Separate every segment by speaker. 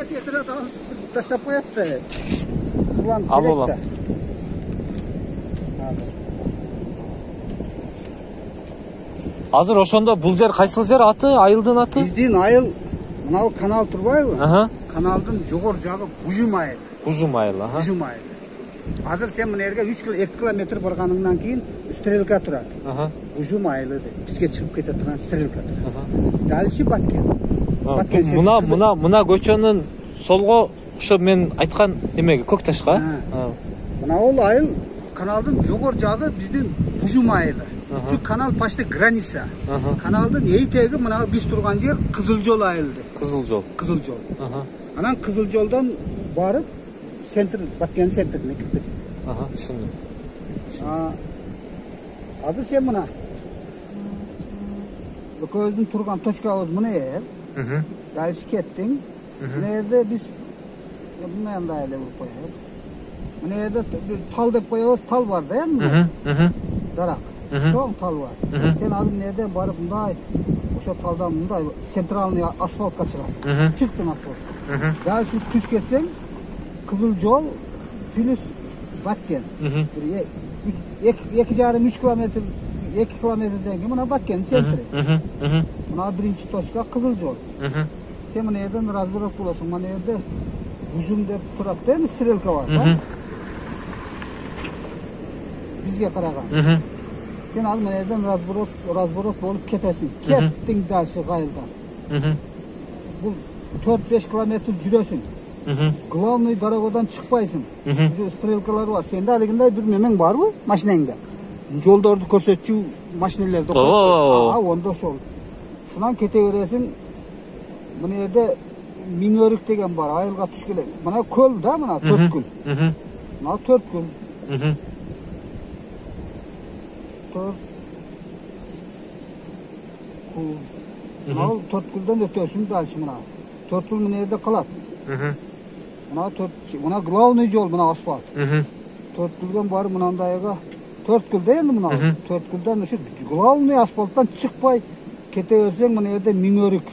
Speaker 1: Катетер таштап коёт.
Speaker 2: Ал болом. Азыр ошондо бул жер кайсыл жер аты? Айылдын аты?
Speaker 1: Биздин айыл мынау канал турбайбы?
Speaker 2: Аха.
Speaker 1: Каналдын жогор жагы Бужум айыл.
Speaker 2: Бужум айыл, аха.
Speaker 1: Бужум айыл. Азыр сен мына жерге 2 километр барганыңдан кийин стрелка турат.
Speaker 2: Аха.
Speaker 1: Бужум айылы деп. Бизге чыгып кете турган стрелка турат. Дальше Баткен.
Speaker 2: Мына көчөнүн солго ошо мен айткан эмеге көк ташка.
Speaker 1: Мына ол айыл каналдын жогор жагы биздин Бужум айылы. Şu kanal başta granisa. Kanalın eğitegi mına biz turgan yer Kızıljol ayıldı.
Speaker 2: Kızıljol.
Speaker 1: Kızıljol. Anan Kızıljoldan barıp center, Batken centerine gittik.
Speaker 2: Aha, şimdi.
Speaker 1: Adı sen mına. Bu közün turgan toçkabız mına yer. Dalış kettin. Nerede biz bunun yanında aile koyuyoruz. Mına yerde tal dep koyuyoruz. Tal var değil mi? Darak. Çok tal var. Sen adın nereden barıp bunday, oşa taldan bunday, sentralni asfalt kaçırasın. Çıktın asfalt. Daha şu tüs ketsen, Kızıljol, Tülüs, Batken. 2,5-3 kilometre, 2 kilometreden ki buna Batken sentri. Buna birinci toşka Kızıljol. Sen buna yerden razbırık bulasın, buna yerde Bujum dep turat değil mi? Strelka var. Bizge karagan. Sen al yerden razborot bolup ketesin. Kettin dalşı gayıldan. Bu 4-5 kilometre jürösün. Главный дорогадан çıkpaysın. Strelkalar var. Sende aliginde bir memen var mı maşinende? Joldordu көрсөтчү maşinelerde. Onda şol. Şundan kete veresin. Buna yerde Miңörük degen var. Ayılga tuş gele. Buna köl da buna 4 kül. Buna 4 kül. Mınау 4 күлден өтөсүң дальше мына. 4 күл мына жерде калат. Мына главный жол мына асфальт. 4 күлден барып мынандайга 4 күлдө энди мына. 4 күлдөн ушу главный асфальттан чыкпай кете берсең мына жерде Miңörük.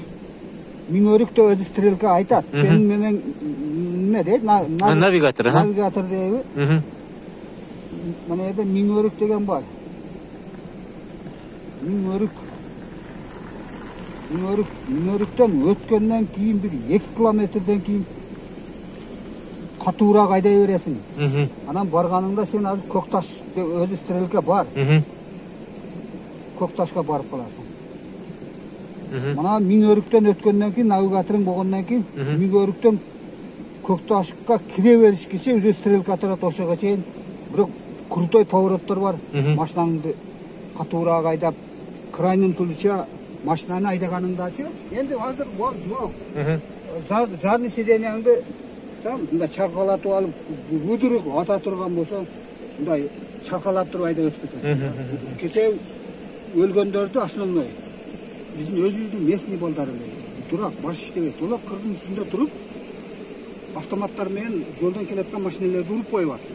Speaker 1: Miңörükte өзү стрелка айтат. Сен менен неме дейт?
Speaker 2: Навигатор,
Speaker 1: Навигатор дейби? Мына жерде Miңörük деген бар. Miңörüктен өткөндөн кийин bir 2 kilometrden кийин катуураак айдай бересиң. Анан барганыңда сен азыр Көкташ өзү стрелка бар. Көкташка барып каласың. Мына Miңörüктен өткөндөн кийин навигаторуң болгондон кийин Miңörüктен Көкташка кире беришкиче өзү стрелка турат ошого чейин. Бирок крутой повороттор бар. Машинаңды катуураак айдап крайнын тулуча машинаны айдаганыңдачы энди азыр жок. Задний сиденияңды мындай чакалатып алып өдүрүк ата турган болсо мындай чакалап туруп айдап өтүп кетесиң. Кече өлгөндөрдү основной биздин өзүбүздүн местный балдары турак баш иштебейт. Олар кырдын үстүндө туруп автоматтар менен жолдон келаткан машиналерди уруп коюп атты.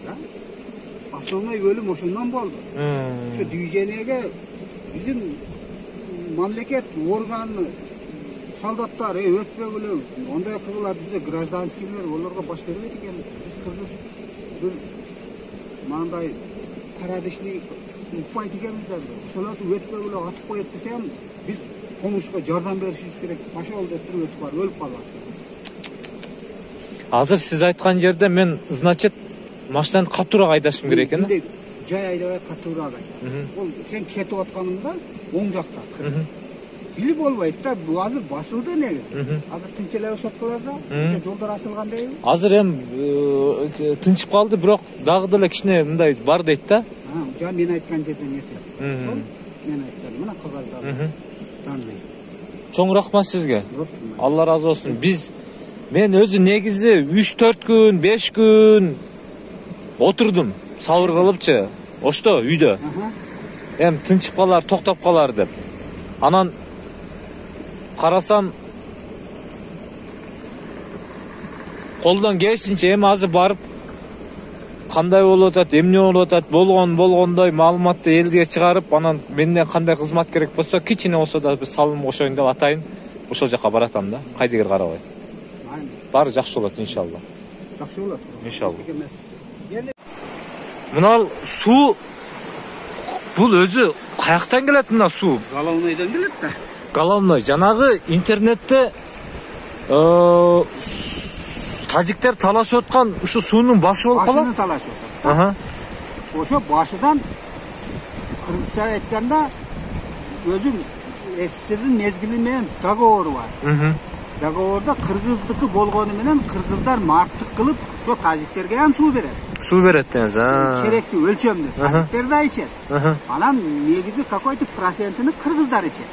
Speaker 1: Основной өлүм ошондон болду. Ошо движениеге биздин мамлекет органы солдаттар өтпөгүлө ондай кылгыла бизде гражданскийлер олорго баш бербейт экен. Биз кыргыз бир мындай парадишни укпайт экенбиз да. Ошолорду өтпөгүлө атып коет десем биз комушка жардам беришибиз керек. Пошол деп туруп өтүп барып өлүп калат.
Speaker 2: Азыр сиз айткан жерде мен значит машинаны катуураак айдашым керек экен.
Speaker 1: Жай айдабай катуураак айда. Ол сен кетип атканыңда оң жакта. Билип болбойт да, бул азыр басылды неге? Азыр тынч эле соткаларда, жолдор ачылган дейби?
Speaker 2: Азыр тынчып калды, бирок дагы деле кичине мындай бар дейт да.
Speaker 1: Жа мен айткан жерден эте. Мен айткан, мына кагазда.
Speaker 2: Чоң рахмат сизге. Алла разы болсун. Мен өзү негизи 3-4 күн, 5 күн отурдум, сабыр кылыпчы. Ошто үйдө. Тынчып калар, токтоп калар деп. Анан карасам колдон келишинче азыр барып кандай болуп атат, эмне болуп атат, болгондой маалыматты элге чыгарып, анан менден кандай кызмат керек болсо, кичине болсо да салым кошоюн деп атайын. Ошол жака баратам да, кайдыгер карабай. баары жакшы болот иншалла.
Speaker 1: Жакшы болот.
Speaker 2: Иншалла. Мына суу бул өзү каяктан келет мына суу?
Speaker 1: Головнойдон келет да.
Speaker 2: Головной. Жанагы интернетте тажиктер талашып аткан ушу суунун башы болуп калат.
Speaker 1: Башыны талашып атат. Ошо башыдан кыргызча айтканда өзүн СССРдин мезгили менен договору бар. Договорда кыргыздыкы болгону менен кыргыздар марттык кылып ошо тажиктерге ham суу берет.
Speaker 2: Суу берет деңиз.
Speaker 1: Керектүү өлчөмдү тажиктер да ичет. Анан негизи какой-то процентini кыргыздар ичет.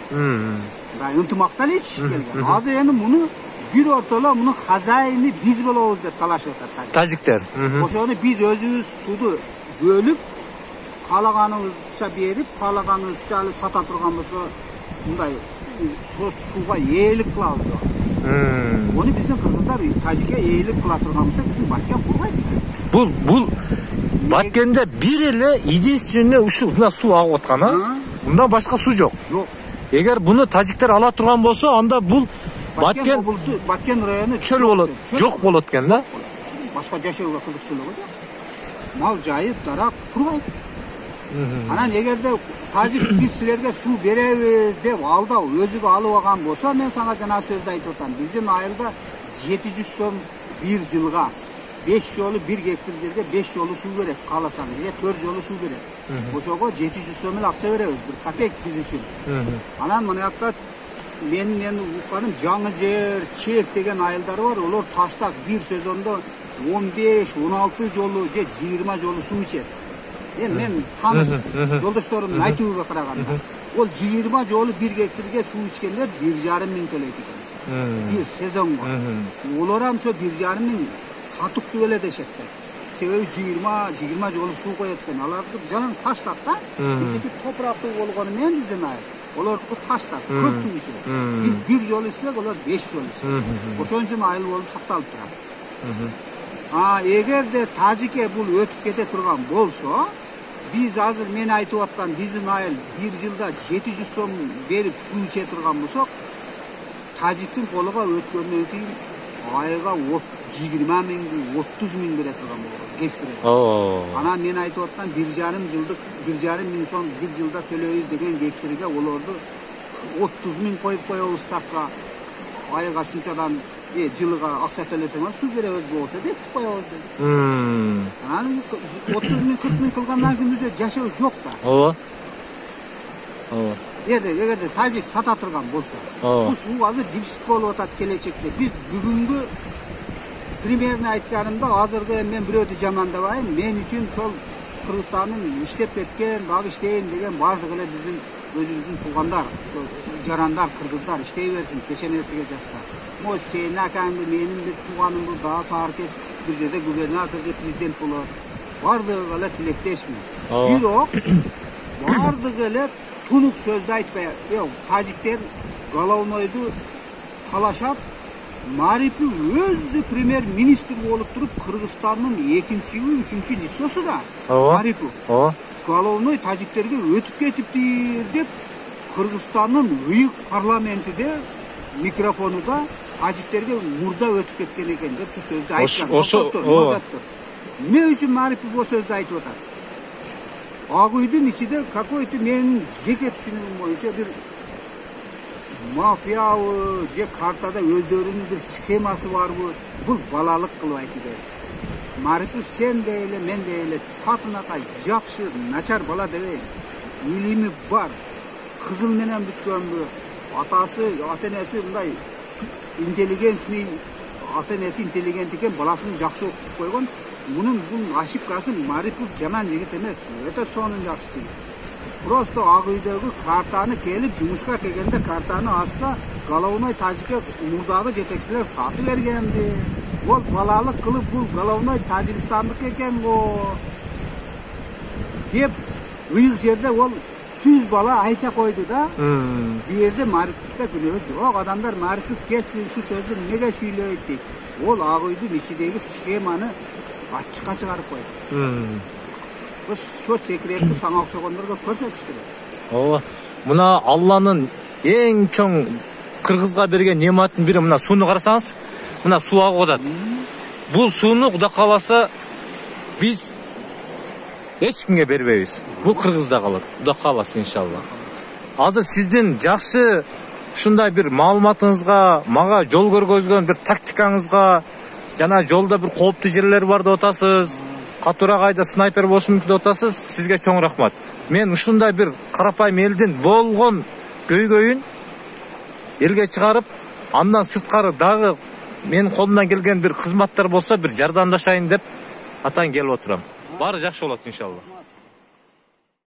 Speaker 1: Ынтымактал ичиш келген. Азыр эми муну бир ортоло муну хозяйыны биз болобуз деп талашып атат
Speaker 2: тажиктер.
Speaker 1: Ошону биз өзүбүз сууду бөлүп, каалаганыбызча берип, каалаганыбызча алып сата турган болсо, мындай сууга ээлик кылабыз. Onu bizdin kırgızlar Tacik'e eğilik kıla turgamızda bizim Batken kurbaydı.
Speaker 2: Bul Batken'de bir ele единственный uşu buna su ağıp atkan ha? Bundan başka su yok.
Speaker 1: Yok.
Speaker 2: Eğer bunu Tacikler ala turgan bolsa anda bul
Speaker 1: Batken rayonu
Speaker 2: çöl bolat. Yok bolatken da.
Speaker 1: Başka yaşıyorga kızıkçılığı olacak. Mal jayıp darak kurbaydı. Anan egerde Tacik biz sizlerge su beremiz dep alda özüge alıp algan bolsa men sana jana sözde aytып атам. Биздин айылда 700 сом bir жылга 5 жолу 1 гектар жерге 5 жолу суу берет. Кааласаңыз же 4 жолу суу берет. Ошого 700 сом эле акча беребиз. Bir копейк биз үчүн. Анан мына жакта менин укканым жаңы жер, чек деген айылдар бар. Олар таштак bir сезондо 15-16 жолу же 20 жолу суу ичет. Men tanış yoldaşlarımın aytууга караганда ол 20 жолу 1 гектарга суу ичкендер 1,5 миң төлөйт экен. Bir сезонго. Олар ham ошо 1,5 миң татыктуу эле дешет. Себеби 20 жолу суу коет экен. Аларды жанагы таштак да. Биздики топурактуу болгону менен биздин айыл. Олордуку таштак, көп суу ичет. Биз 1 жолу ичсек, олар 5 жолу ичет. Ошон үчүн айыл болуп сакталып турат. Эгерде Тажикке бул өтүп кете турган болсо, biz azır men aytып аткан биздин айыл 1 жылда 700 сом берип суу иче турган болсок, Тажиктин колуга өткөндөн кийин айылга 20 миң, 30 миң бере турган болот. Гектар. Анан мен айтып аткан 1,5 миң сом 1 жылда төлөйбүз деген гектарга олорду 30 миң коюп коебуз ставка. Айылга шунчадан жылыга акча төлөсөңөр суу беребиз болсо деп коебуз. Анан 30 миң 40 миң кылгандан кийин уже жашоо жок да. Эгерде Тажик сата турган болсо, бул суу азыр дефицит болуп атат келечекте. Биз бүгүнгү примерно айтканымда азыркы мен бирөөдү жамандабайм. Мен үчүн ошол Кыргызстандын иштеп кеткен, дагы иштейин деген бардыгы эле биздин өзүбүздүн туугандар, жарандар, кыргыздар иштей берсин, пешенесиге жашта. Мо сен акаңды менин бир тууганымды дагы сааркеш бир жерде губернатор деп президент болот. Бардыгы эле тилектешмин. Бирок бардыгы эле тунук сөздү айтпай, Тажиктер Головнойду талашап, Марипи өзү премьер-министр болуп туруп, Кыргызстандын 2-3 лицосу да. Марипи. Головной Тажиктерге өтүп кетиптир деп Кыргызстандын ыйык парламентиде микрофонуда Тажиктерге мурда өтүп кеткен экен деп шу сөздү айткан. Эмне үчүн Марипи бул сөздү айтып атат? Ак үйдүн ичинде какой-то менин жеке түшүнүгүм боюнча бир мафиябы же картада өздөрүнүн бир схемасы барбы? Бул балалык кылып айтып атат. Марипи сен де эле, мен де эле татынакай жакшы, начар бала дебейм. Илими бар. Кызыл менен бүткөнбү? Атасы, ата-энеси мындай интеллигентный, ата-энеси интеллигент экен, баласын жакшы окуп койгон. Мунун бул ошибкасы Марипов жаман жигит эмес, өтө сонун жакшы жигит. Просто ак үйдөгү картаны келип жумушка келгенде картаны ачса, Головной Тажикке мурдагы жетекчилер сатып бергенди. Ол балалык кылып бул Головной Тажикстандык экен го деп ыйык жерде ол түз бала айта койду да. Бу жерде Мариповда күнөө жок. Адамдар Марипов кетсин, шу сөздү эмнеге сүйлөйт дейт. Ол ак үйдүн ичиндеги схеманы ачыкка чыгарып койду. Ошо секретти сага окшогондорго көрсөтүш керек.
Speaker 2: Мына Алланын эң чоң Кыргызга берген нематтын бири мына сууну карасаңыз, мына суу агып атат. Бул сууну Кудай кааласа биз эч кимге бербейбиз. Бул Кыргызда калат. Кудай кааласа иншалла. Азыр сиздин жакшы ушундай бир маалыматыңызга, мага жол көргөзгөн бир тактикаңызга, жана жолдо бир кооптуу жерлер бар деп атасыз. Катуураак айда снайпер болушу мүмкүн деп атасыз. Сизге чоң рахмат. Мен ушундай бир карапайым элдин болгон көйгөйүн элге чыгарып, андан сырткары дагы менин колумдан келген бир кызматтар болсо бир жардамдашайын деп атан келип отурам. Баары жакшы болот иншалла.